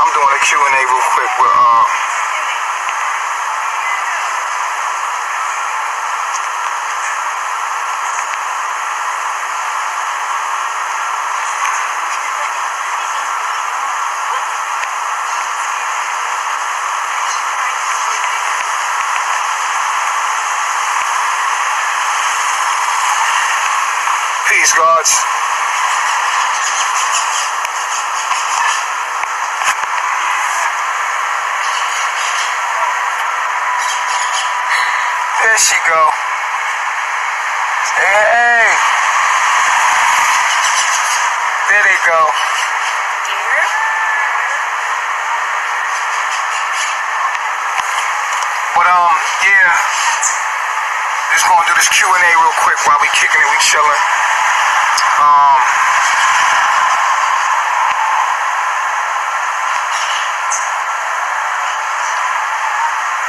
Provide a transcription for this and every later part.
I'm doing a Q&A real quick with peace, gods. There she go. Hey. There they go. But yeah. Just gonna do this Q&A real quick while we kicking it, we chilling.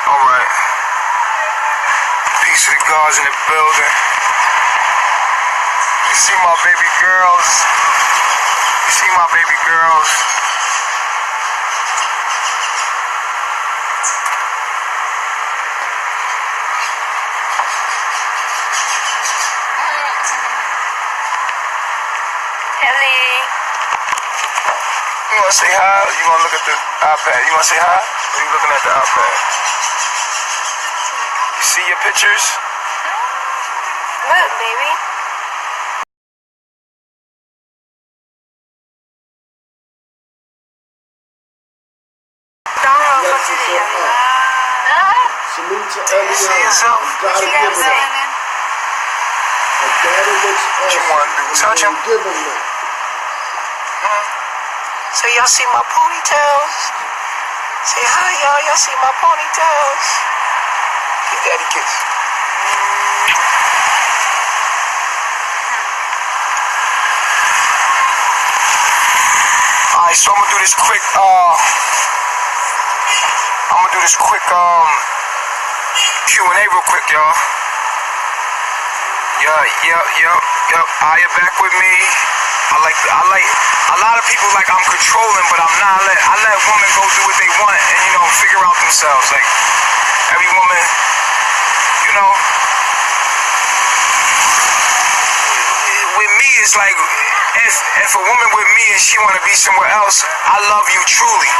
Alright. Peace to the gods in the building. You see my baby girls. You see my baby girls. You wanna say hi? Or you wanna look at the iPad? You wanna say hi? Or you looking at the iPad? You see your pictures? Look, baby. Salute to everyone. See yourself? Gotta give it up. My daddy looks awesome. You want to touch him? Give him that. So y'all see my ponytails? Say hi, y'all. Y'all see my ponytails? Give daddy a kiss. Alright, so I'm gonna do this quick Q&A real quick, y'all. Yup. Aya back with me. I like a lot of people like I'm controlling, but I'm not. I let women go do what they want and figure out themselves. Like every woman, with me it's like if a woman with me and she wanna be somewhere else, I love you truly.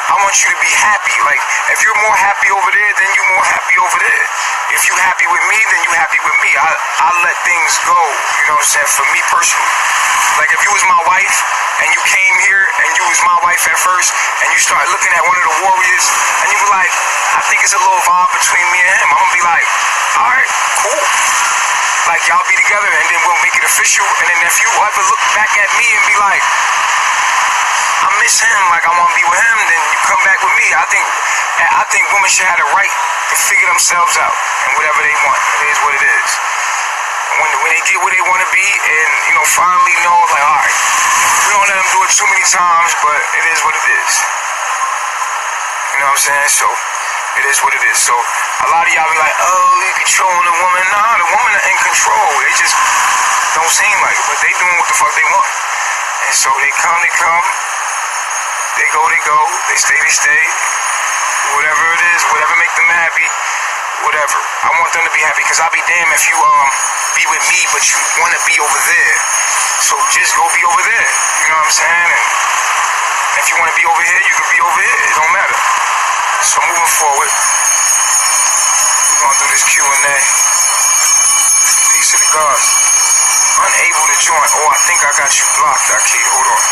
I want you to be happy. Like, if you're more happy over there, then you're more happy over there. If you're happy with me, then you're happy with me. I let things go, you know what I'm saying, for me personally. Like, if you was my wife, and you came here, and you was my wife at first, and you start looking at one of the warriors, and you were like, I think it's a little vibe between me and him, I'm gonna be like, alright, cool. Like, y'all be together, and then we'll make it official, and then if you ever look back at me and be like, I miss him, like I want to be with him, then you come back with me. I think women should have the right to figure themselves out and whatever they want. It is what it is. When they get where they want to be and, finally know, like, all right, we don't let them do it too many times, but it is what it is. You know what I'm saying? So, it is what it is. So, a lot of y'all be like, oh, you controlling the woman. Nah, the woman are in control. They just don't seem like it, but they doing what the fuck they want. And so they come. They go, they stay, whatever it is, whatever make them happy, whatever. I want them to be happy, because I'll be damned if you be with me, but you want to be over there. So just go be over there, you know what I'm saying? And if you want to be over here, you can be over here, it don't matter. So moving forward, we're going to do this Q&A. Peace to the gods. Unable to join. Oh, I think I got you blocked, Aki. Hold on.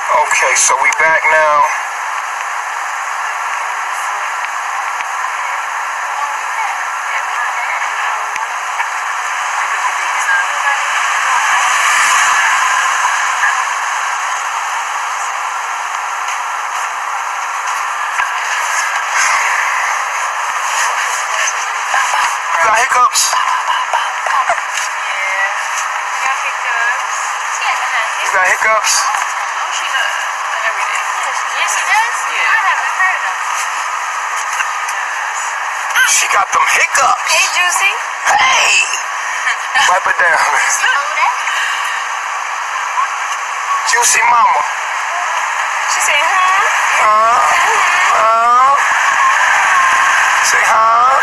Okay, so we back now. You got hiccups? You got hiccups? She got them hiccups. Hey, Juicy. Hey! Wipe it down. Juicy mama. She said, huh? Say huh?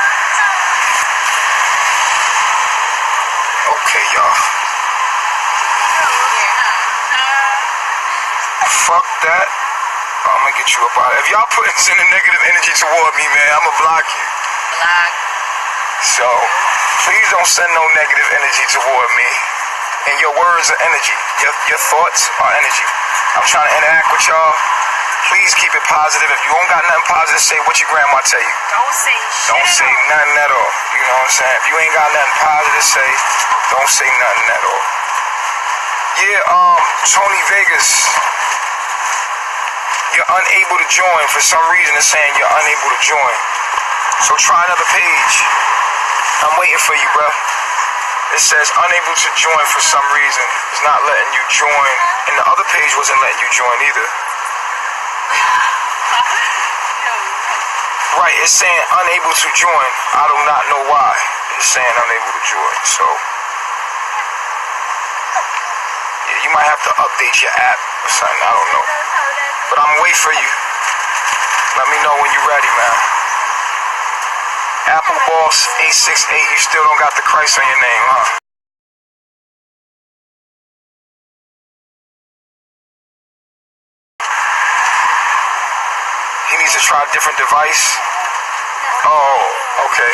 Okay, y'all. Fuck that. I'm gonna get you up out. If y'all putting sending negative energy toward me, man, I'm gonna block you. Block. So, please don't send no negative energy toward me. And your words are energy. Your thoughts are energy. I'm trying to interact with y'all. Please keep it positive. If you don't got nothing positive to say, what your grandma tell you? Don't say shit. Don't say nothing at all. You know what I'm saying? If you ain't got nothing positive to say, don't say nothing at all. Yeah, Tony Vegas, you're unable to join. For some reason, it's saying you're unable to join. So try another page. I'm waiting for you, bruh. It says unable to join for some reason. It's not letting you join. And the other page wasn't letting you join either. Right, it's saying unable to join. I do not know why. It's saying unable to join. So, yeah, you might have to update your app or something. I don't know. But I'm waiting for you. Let me know when you're ready, man. Apple Boss 868, you still don't got the Christ on your name, huh? He needs to try a different device. Oh, okay.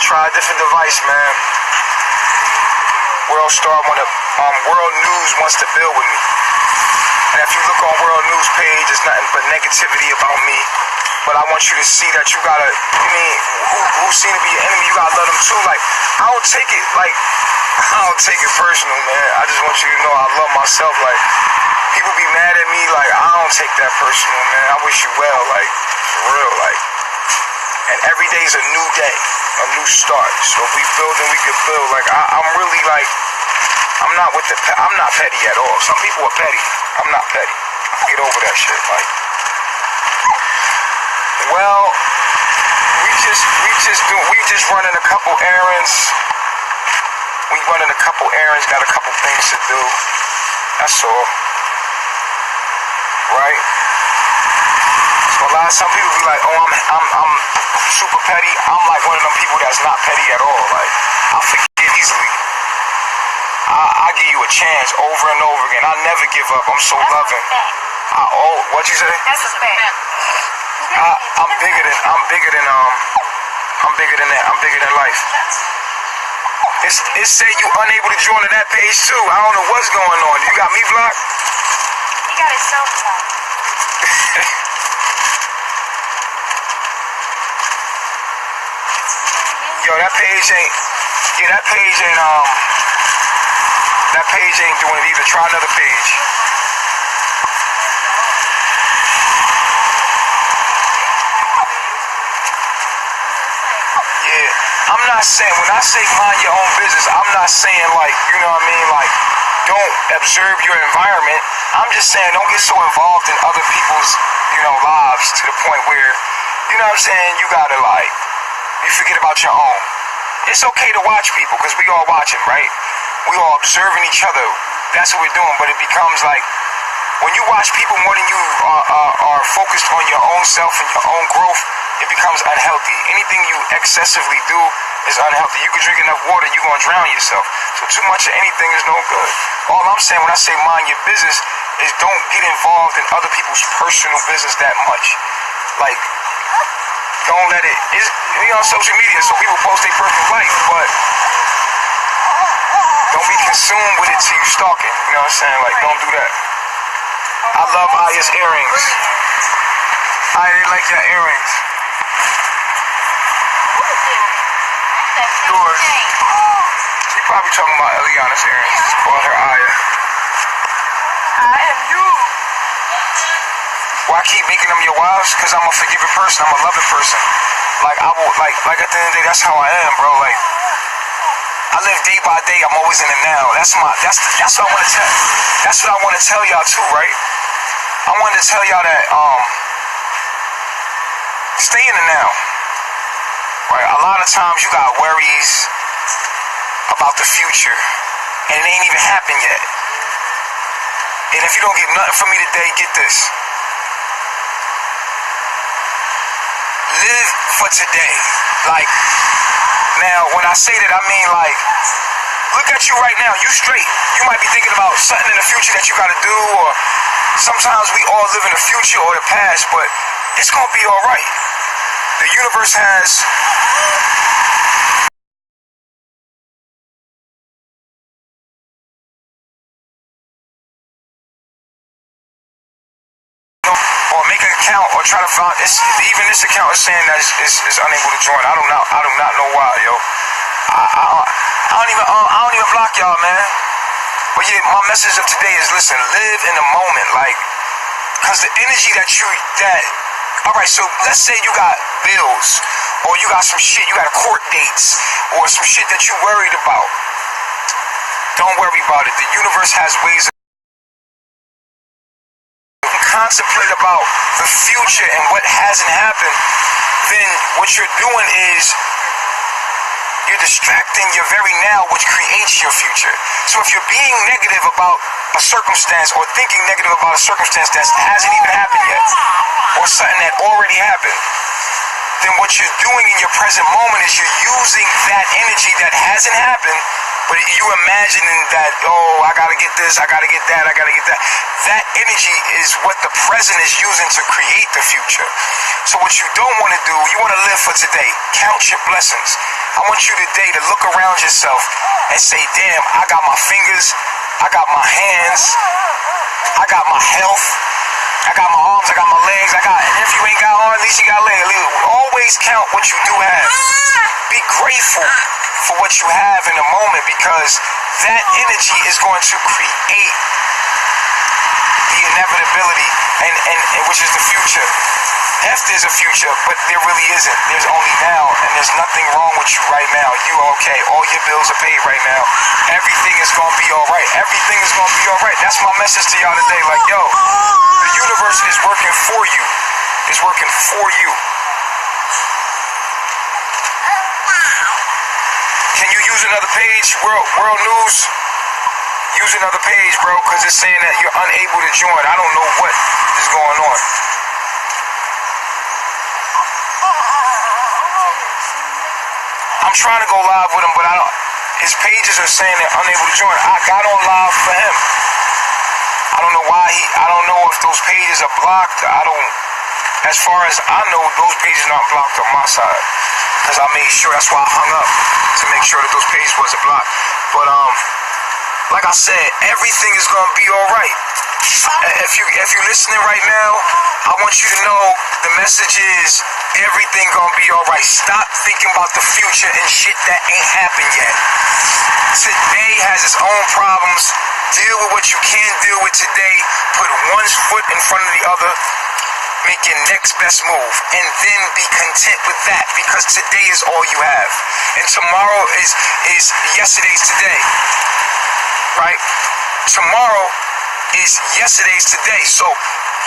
Try a different device, man. World Star World News wants to build with me. And if you look on World News page, there's nothing but negativity about me. But I want you to see that you gotta, who seem to be your enemy, you gotta love them too. Like, I don't take it personal, man. I just want you to know I love myself. Like, people be mad at me, like, I don't take that personal, man. I wish you well, like, for real, like. And every day's a new day, a new start. So if we build and we can build. Like, I'm really, like, I'm not petty at all. Some people are petty. I'm not petty. Get over that shit, like. Well, we just running a couple errands. Got a couple things to do. That's all. Right? So some people be like, oh, I'm super petty. I'm like one of them people that's not petty at all. Like, I forgive easily. I give you a chance over and over again. I never give up. I'm so loving. What'd you say? That's a fact. I'm bigger than that. I'm bigger than life. It say you unable to join to that page too. I don't know what's going on. You got me blocked? He got himself blocked. Yo, that page ain't doing it either. Try another page. Yeah, I'm not saying, when I say mind your own business, I'm not saying like, you know what I mean, like, don't observe your environment. I'm just saying don't get so involved in other people's, lives to the point where, you know what I'm saying, you gotta like, you forget about your own. It's okay to watch people, because we all watching, right? We all observing each other. That's what we're doing, but it becomes like, when you watch people more than you are focused on your own self and your own growth, it becomes unhealthy. Anything you excessively do is unhealthy. You can drink enough water, you're going to drown yourself. So too much of anything is no good. All I'm saying when I say mind your business is don't get involved in other people's personal business that much. Like, don't let it, on social media, so people post their personal life, but don't be consumed with it till you stalk it. You know what I'm saying? Like, don't do that. I love Aya's earrings. I like your earrings. Yours. She probably talking about Eliana's earrings. Call her Aya. I am you. Why I keep making them your wives? Because I'm a forgiving person. I'm a loving person. Like, I will, like at the end of the day, that's how I am, bro. Like, I live day by day. I'm always in the now. That's what I want to tell. That's what I want to tell y'all too, right? I wanted to tell y'all that stay in the now. Right? A lot of times you got worries about the future, and it ain't even happened yet. And if you don't get nothing from me today, get this. Live for today. Like, now, when I say that, I mean, like, look at you right now. You straight. You might be thinking about something in the future that you got to do, or sometimes we all live in the future or the past, but it's going to be all right. The universe has or make an account or try to find it's, even this account is saying that is unable to join. I do not know why, yo. I don't even block y'all, man. But yeah, my message of today is, listen, live in the moment, like, cause the energy all right, so let's say you got bills, or you got some shit, you got court dates, or some shit that you worried about. Don't worry about it. The universe has ways of contemplate about the future and what hasn't happened. Then what you're doing is you're distracting your very now, which creates your future. So if you're being negative about a circumstance or thinking negative about a circumstance that hasn't even happened yet, or something that already happened, then what you're doing in your present moment is you're using that energy that hasn't happened, but you imagining that, oh, I gotta get this, I gotta get that, I gotta get that. That energy is what the present is using to create the future. So what you don't want to do, you want to live for today. Count your blessings. I want you today to look around yourself and say, damn, I got my fingers, I got my hands, I got my health, I got my arms, I got my legs, and if you ain't got arms, at least you got legs. Always count what you do have. Be grateful for what you have in the moment, because that energy is going to create the inevitability, and which is the future. If there's a future, but there really isn't. There's only now, and there's nothing wrong with you right now. You okay. All your bills are paid right now. Everything is going to be all right. Everything is going to be all right. That's my message to y'all today. Like, yo, the universe is working for you. It's working for you. Can you use another page, World News? Use another page, bro, because it's saying that you're unable to join. I don't know what is going on. I'm trying to go live with him, but his pages are saying they're unable to join. I got on live for him. I don't know why I don't know if those pages are blocked. As far as I know, those pages aren't blocked on my side, because I made sure. That's why I hung up, to make sure that those pages wasn't blocked. But like I said, everything is gonna be all right. If you're listening right now, I want you to know the message is everything gonna be all right. Stop thinking about the future and shit that ain't happened yet. Today has its own problems. Deal with what you can deal with today. Put one foot in front of the other. Make your next best move, and then be content with that, because today is all you have, and tomorrow is yesterday's today, right? Tomorrow is yesterday's today, so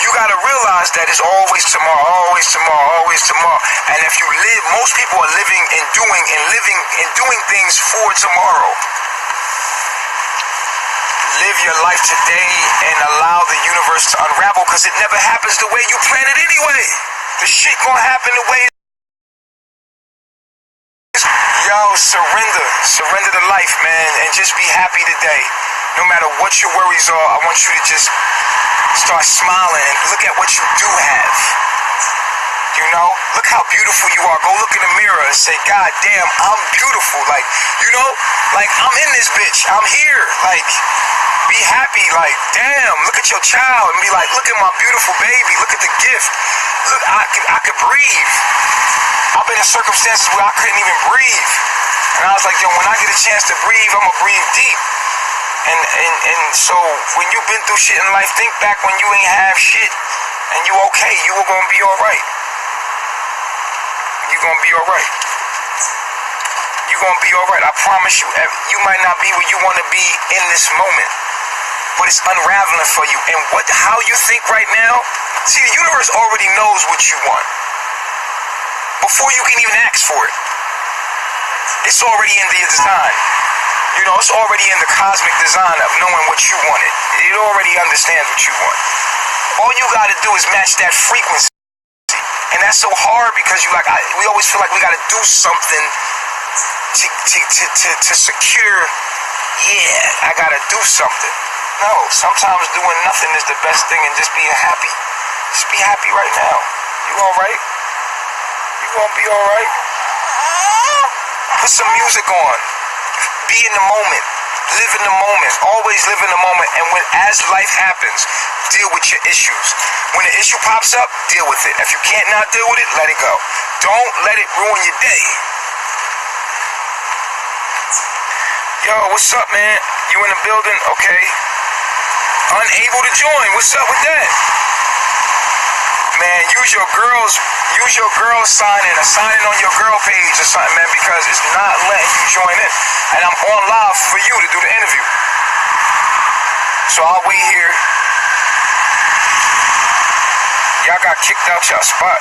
you gotta realize that it's always tomorrow, always tomorrow, always tomorrow. And if you live, most people are living and doing things for tomorrow. Live your life today and allow the universe to unravel, because it never happens the way you plan it anyway. The shit gonna happen the way. Yo, surrender to life, man, and just be happy today. No matter what your worries are, I want you to just start smiling and look at what you do have. You know, look how beautiful you are. Go look in the mirror and say, God damn, I'm beautiful. Like, you know, like, I'm in this bitch. I'm here. Like, be happy. Like, damn, look at your child and be like, look at my beautiful baby. Look at the gift. Look, I could breathe. I've been in circumstances where I couldn't even breathe. And I was like, yo, when I get a chance to breathe, I'm going to breathe deep. And so when you've been through shit in life, think back when you ain't have shit and you okay. You were going to be all right. You're going to be all right. You're going to be all right. I promise you. You might not be where you want to be in this moment, but it's unraveling for you. And how you think right now, see, the universe already knows what you want before you can even ask for it. It's already in the design. You know, it's already in the cosmic design of knowing what you wanted. It already understands what you want. All you gotta do is match that frequency. And that's so hard because we always feel like we gotta do something to secure, yeah, I gotta do something. No, sometimes doing nothing is the best thing and just being happy. Just be happy right now. You alright? You gonna be alright? Put some music on. Be in the moment. Live in the moment. Always live in the moment. And as life happens, deal with your issues. When an issue pops up, deal with it. If you can't not deal with it, let it go. Don't let it ruin your day. Yo, what's up, man? You in the building? Okay. Unable to join. What's up with that? Man, use your girl's signing or signing on your girl page or something, man, because it's not letting you join in. And I'm on live for you to do the interview. So I'll wait here. Y'all got kicked out your spot.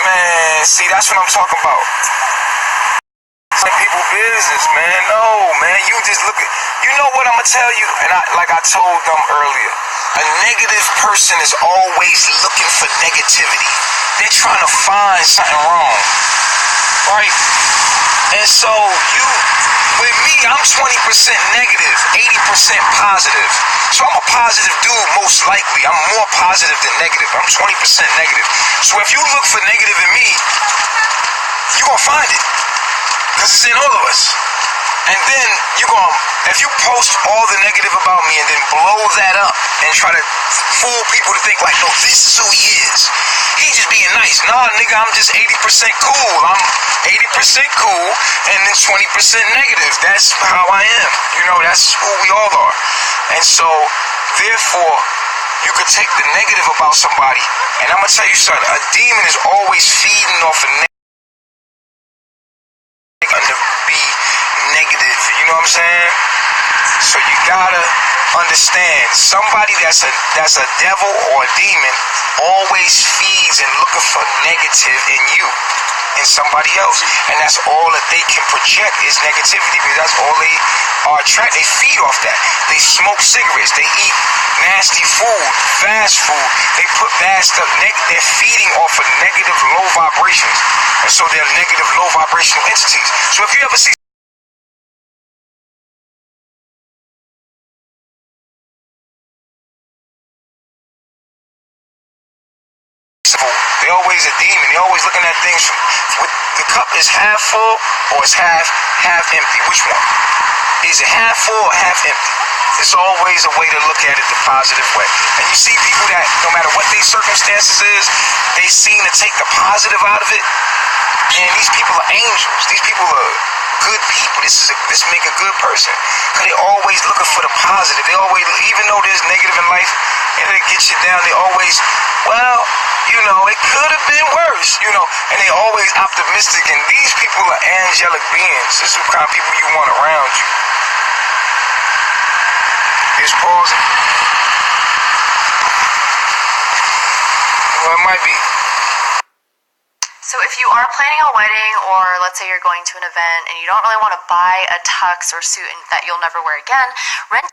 Man, see, that's what I'm talking about. Some people business, man. No, man, you just look at, you know what I'm gonna tell you? And like I told them earlier, a negative person is always looking for negativity. They're trying to find something wrong, right? And so with me, I'm 20% negative, 80% positive. So I'm a positive dude, most likely. I'm more positive than negative. I'm 20% negative. So if you look for negative in me, you're gonna find it. Because it's in all of us. And then if you post all the negative about me and then blow that up and try to fool people to think like, no, this is who he is. He just being nice. Nah, nigga, I'm just 80% cool. I'm 80% cool and then 20% negative. That's how I am. You know, that's who we all are. And so, therefore, you could take the negative about somebody, and I'm gonna tell you something, a demon is always feeding off of negative. To be negative, you know what I'm saying? So you gotta understand, somebody that's a devil or a demon always feeds and looking for negative in you, in somebody else, and that's all that they can project is negativity, because that's all they are attracted. They feed off that. They smoke cigarettes, they eat nasty food, fast food, they put bad stuff, they're feeding off of negative low vibrations, and so they're negative low vibrational entities. So if you ever see they're always a demon. They're always looking at things with the cup is half full or it's half empty. Which one? Is it half full or half empty? It's always a way to look at it the positive way. And you see people that no matter what their circumstances is, they seem to take the positive out of it. And these people are angels. These people are good people. This make a good person. Because they're always looking for the positive. They always, even though there's negative in life, and it gets you down, they always, well, you know, it could have been worse, you know, and they always optimistic. And these people are angelic beings. This is the kind of people you want around you. It's pausing. Well, it might be. So if you are planning a wedding, or let's say you're going to an event and you don't really want to buy a tux or suit that you'll never wear again, rent